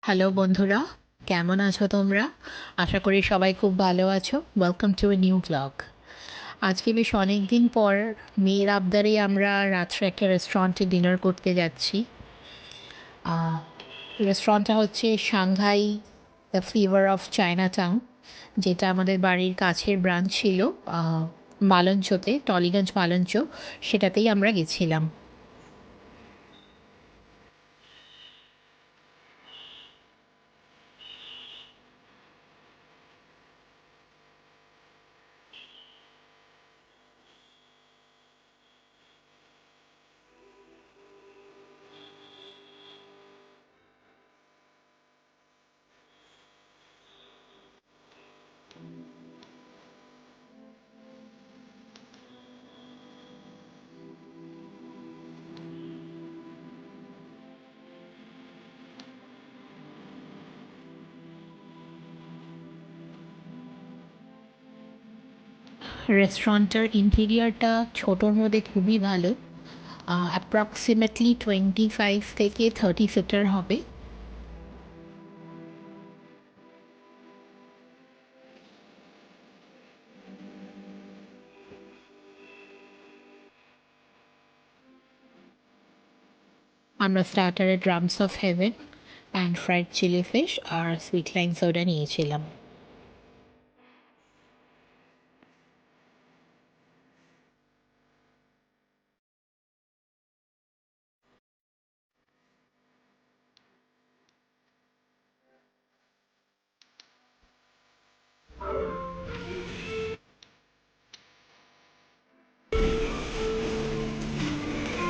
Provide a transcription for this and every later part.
Hello বন্ধুরা, কেমন আছো তোমরা? আশা করি সবাই খুব ভালো আছো। Welcome to a new blog. আজকে বেশ অনেক দিন পর মেয়ের আবদারে আমরা রাত্রে একটা রেস্টুরেন্টে ডিনার করতে যাচ্ছি। রেস্টুরেন্টটা হচ্ছে Shanghai the flavour of China town, যেটা আমাদের বাড়ির কাছের ব্রাঞ্চ ছিল মালঞ্চতে, টলিগঞ্জ মালঞ্চ। সেটাতেই আমরা গেছিলাম। রেস্টুরেন্টের ইন্টেরিয়ারটা ছোটোর মধ্যে খুবই ভালো। অ্যাপ্রক্সিমেটলি 25 থেকে 30 সিটার হবে। আমরা স্টার্টারে drums of heaven and fried chilli fish আর সুইট লাইম সোডা নিয়েছিলাম।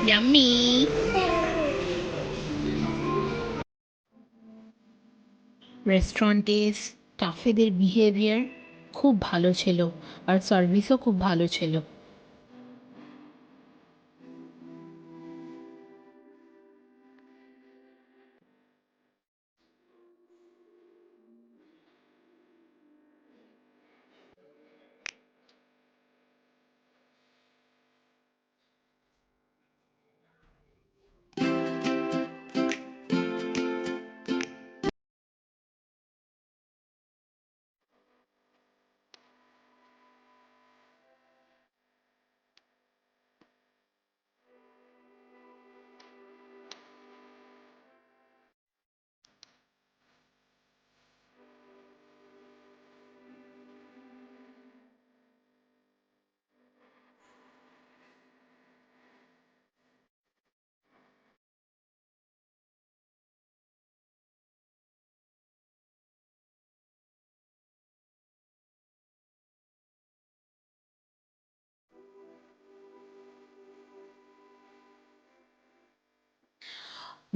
ইয়াম্মি। রেস্টুরেন্টে স্টাফেদের বিহেভিয়ার খুব ভালো ছিল, আর সার্ভিসও খুব ভালো ছিল।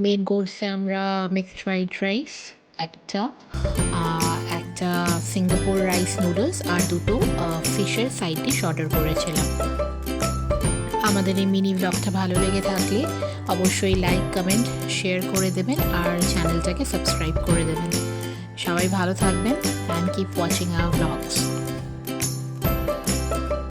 মেন কোর্সে আমরা মিক্সড ফ্রাইড রাইস একটা, একটা সিঙ্গাপুর রাইস নুডলস আর দুটো ফিশের সাইড ডিশ অর্ডার করেছিলাম। আমাদের এই মিনি ব্লগটা ভালো লেগে থাকলে অবশ্যই লাইক, কমেন্ট, শেয়ার করে দেবেন আর চ্যানেলটাকে সাবস্ক্রাইব করে দেবেন। সবাই ভালো থাকবেন and keep watching our blogs.